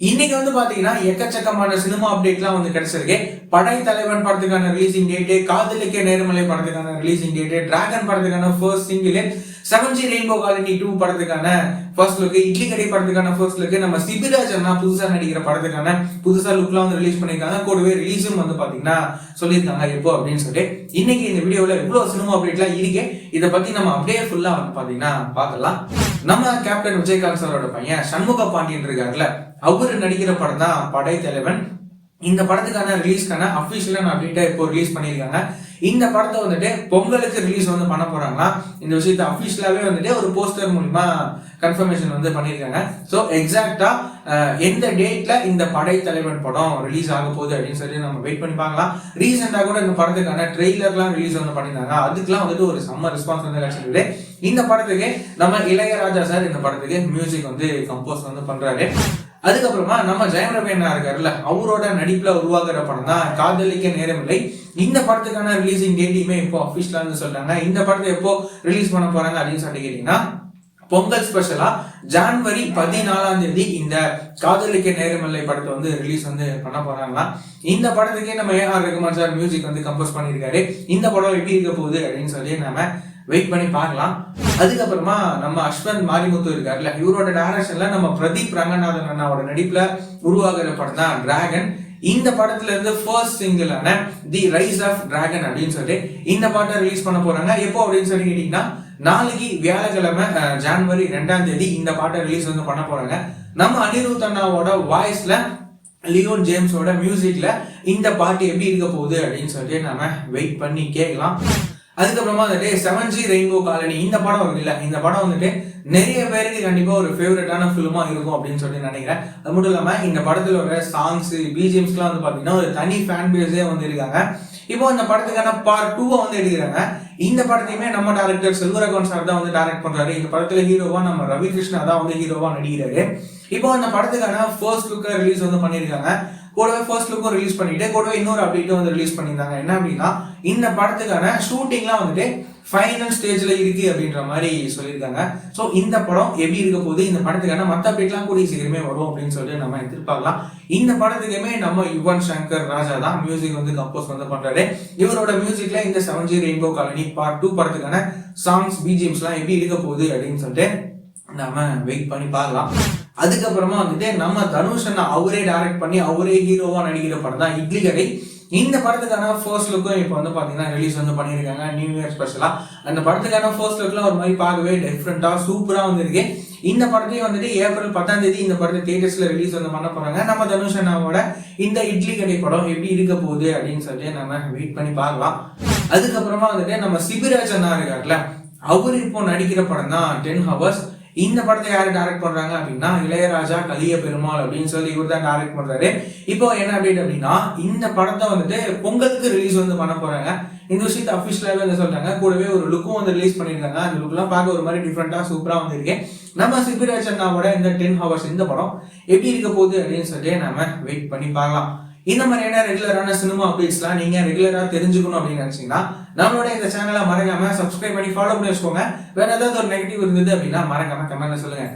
இன்னைக்கு பாத்தீங்கன்னா எக்கச்சக்கமான சினிமா அப்டேட்லாம் கிடைச்சிருக்கு. படை தலைவன் படத்துக்கான ரிலீசிங் டேட், காதலிக்க நேர்மலை படத்துக்கான ரிலீசிங் டேட், டிராகன் படத்துக்கான first single, 7G rainbow colony 2 படத்துக்கான ஃபர்ஸ்ட் லுக், இட்லி கடை படத்துக்கான ஃபர்ஸ்ட் லுக், நம்ம சிபிராஜ் அண்ணா புதுசா நடிக்கிற படத்துக்கான புதுசா லுக்லாம் ரிலீஸ் பண்ணிருக்காங்க. கூடவே ரிலீஸும் பாத்தீங்கன்னா சொல்லியிருக்காங்க எப்போ அப்படின்னு சொல்லி. இன்னைக்கு இந்த வீடியோல இவ்வளவு சினிமா அப்டேட்லாம் இருக்கு. இதை பத்தி நம்ம அப்படியே ஃபுல்லா பாத்தீங்கன்னா பார்க்கலாம். நம்ம கேப்டன் விஜயகாந்த் சாரோட பையன் சண்முக பாண்டியன் இருக்காருல்ல, அவரு நடிக்கிற படம் தான் படை தலைவன். இந்த படத்துக்கான ரிலீஸ்க்கான அபிஷியலான அப்டேட்டை இப்போ ரிலீஸ் பண்ணியிருக்காங்க. இந்த படத்தை பொங்கலுக்கு ரிலீஸ் பண்ண போறாங்களா. இந்த விஷயத்தை அபிஷியலாவே ஒரு போஸ்டர் மூலமா கன்ஃபர்மேஷன் பண்ணியிருக்காங்க. ஸோ எக்ஸாக்டா எந்த டேட்ல இந்த படை தலைவன் படம் ரிலீஸ் ஆக போகுது அப்படின்னு சொல்லி நம்ம வெயிட் பண்ணி பார்க்கலாம். ரீசெண்டா கூட இந்த படத்துக்கான ட்ரெய்லர்லாம் ரிலீஸ் பண்ணியிருந்தாங்க. அதுக்கெல்லாம் ஒரு செம்ம ரெஸ்பான்ஸ் கிடைச்சிருக்கு. இந்த படத்துக்கு நம்ம இளையராஜா சார் இந்த படத்துக்கு மியூசிக் கம்போஸ் பண்றாரு. அதுக்கப்புறமா நம்ம ஜெயம் ரவி அண்ணா இருக்காருல்ல, அவரோட நடிப்புல உருவாக்குற படம் தான் காதலிக்க நேரமில்லை. இந்த படத்துக்கான ரிலீசிங் டேட்டையுமே இப்போ அபிஷியலா சொல்றாங்க. இந்த படத்தை எப்போ ரிலீஸ் பண்ண போறாங்க அப்படின்னு சொல்லி கேட்டீங்கன்னா, பொங்கல் ஸ்பெஷலா ஜனவரி 14 இந்த காதலிக்க நேரமில்லை படத்தை ரிலீஸ் பண்ண போறாங்களா. இந்த படத்துக்கே நம்ம AR Rahman sir music compose பண்ணியிருக்காரு. இந்த படம் எப்படி இருக்க போகுது அப்படின்னு சொல்லி நம்ம வெயிட் பண்ணி பார்க்கலாம். அதுக்கப்புறமா நம்ம அஸ்வந்த் மாரிமுத்து இருக்காருல்ல, இவரோட டைரக்ஷன்ல நம்ம பிரதீப் ரங்கநாதன் அண்ணாவோட நடிப்புல உருவாகிற படம் தான் டிராகன். இந்த படத்துல இருந்து ஃபர்ஸ்ட் சிங்கிளான தி ரைஸ் ஆஃப் டிராகன் அப்படின்னு சொல்லி இந்த பாட்டை ரிலீஸ் பண்ண போறாங்க. எப்போ அப்படின்னு சொல்லி கேட்டீங்கன்னா, நாளைக்கு வியாழக்கிழமை ஜனவரி 2 இந்த பாட்டை ரிலீஸ் பண்ண போறாங்க. நம்ம அனிருத் அண்ணாவோட வாய்ஸ்ல லியோன் ஜேம்ஸோட மியூசிக்ல இந்த பாட்டு எப்படி இருக்க போகுது அப்படின்னு சொல்லி நம்ம வெயிட் பண்ணி கேட்கலாம். அதுக்கப்புறமா 7G ரெயின்போ காலனி இந்த படம் இருக்குல்ல, இந்த படம் நிறைய பேருக்கு கண்டிப்பா ஒரு ஃபேவரட்டான ஃபிலிமா இருக்கும் அப்படின்னு சொல்லி நினைக்கிறேன். அது மட்டும் இல்லாம இந்த படத்துல ஒரு சாங்ஸ் பிஜிஎம்ஸ்லாம் பாத்தீங்கன்னா ஒரு தனி ஃபேன் பேஸே இருக்காங்க. இப்போ இந்த படத்துக்கான பார்ட் 2 எடுக்கிறாங்க. இந்த படத்தையுமே நம்ம டைரக்டர் செல்வராகவன் சார் தான் டைரக்ட் பண்றாரு. இந்த படத்துல ஹீரோவா நம்ம ரவி கிருஷ்ணா தான் ஹீரோவா நடிக்கிறாரு. இப்போ அந்த படத்துக்கான ஃபர்ஸ்ட் லுக்க ரிலீஸ் பண்ணிருக்காங்க. கூடவே ஃபர்ஸ்ட் லுக்கும் ரிலீஸ் பண்ணிட்டு கூடவே இன்னொரு அப்டேட்டும் ரிலீஸ் பண்ணியிருந்தாங்க. என்ன அப்படின்னா, இந்த படத்துக்கான ஷூட்டிங்லாம் ஃபைனல் ஸ்டேஜ்ல இருக்கு அப்படின்ற மாதிரி சொல்லியிருக்காங்க. ஸோ இந்த படம் எப்படி இருக்க போகுது, இந்த படத்துக்கான மற்ற அப்டேட்லாம் கூடிய சீக்கிரமே வரும் அப்படின்னு சொல்லி நம்ம எதிர்பார்க்கலாம். இந்த படத்துக்குமே நம்ம யுவன் சங்கர் ராஜா தான் மியூசிக் கம்போஸ் பண்றாரு. இவரோட மியூசிக்ல இந்த 7G ரெயின்போ காலனி பார்ட் 2 படத்துக்கான சாங்ஸ் பிஜிஎம்ஸ்லாம் எப்படி இருக்க போகுது அப்படின்னு சொல்லிட்டு நாம வெயிட் பண்ணி பார்க்கலாம். அதுக்கப்புறமா நம்ம தனுஷ் அண்ணா அவரே டைரக்ட் பண்ணி அவரே ஹீரோவா நடிக்கிற படம் தான் இட்லி கடை. இந்த படத்துக்கான ஃபர்ஸ்ட் லுக்கும் இப்போ பாத்தீங்கன்னா ரிலீஸ் பண்ணிருக்காங்க நியூ இயர் ஸ்பெஷலா. அந்த படத்துக்கான ஃபர்ஸ்ட் லுக்லாம் ஒரு மாதிரி பார்க்கவே டிஃப்ரெண்டா சூப்பரா இருக்கு. இந்த படத்தையும் ஏப்ரல் 10 இந்த படத்தை தியேட்டர்ஸ்ல ரிலீஸ் பண்ண போறாங்க. நம்ம தனுஷ் அண்ணாவோட இந்த இட்லி கடை படம் எப்படி இருக்க போகுது அப்படின்னு சொல்லி நம்ம வெயிட் பண்ணி பார்க்கலாம். அதுக்கப்புறமா நம்ம சிபிராஜ் அண்ணா இருக்காருல்ல, அவரு இப்போ நடிக்கிற படம் தான் 10 Hours. இந்த படத்தை யாரு டைரக்ட் பண்றாங்க அப்படின்னா, இளையராஜா கலிய பெருமாள் அப்படின்னு சொல்லி இவர் தான் டைரக்ட் பண்றாரு. இப்போ என்ன அப்டேட் அப்படின்னா, இந்த படத்தை பொங்கலுக்கு ரிலீஸ் பண்ண போறாங்க. இந்த விஷயத்தை அபிஷியலாவே சொல்றாங்க. கூடவே ஒரு லுக்கும் ரிலீஸ் பண்ணிருக்காங்க. அந்த லுக்லாம் பார்க்க ஒரு மாதிரி டிஃப்ரெண்டா சூப்பரா இருக்கு. நம்ம சிபிராஜ் அண்ணாவோட இந்த 10 Hours இந்த படம் எப்படி இருக்க போகுது அப்படின்னு சொல்லி நம்ம வெயிட் பண்ணி பார்க்கலாம். இந்த மாதிரியான ரெகுலரான சினிமா அப்டேட்ஸ்லாம் நீங்க ரெகுலரா தெரிஞ்சுக்கணும் அப்படின்னு நினைச்சீங்கன்னா, நம்மளோட இந்த சேனலை மறக்காம சப்ஸ்கிரைப் பண்ணி ஃபாலோ பண்ணி வச்சுக்கோங்க. வேற ஏதாவது ஒரு நெகட்டிவ் இருந்தது அப்படின்னா மறக்காம கமெண்ட்ல சொல்லுங்க.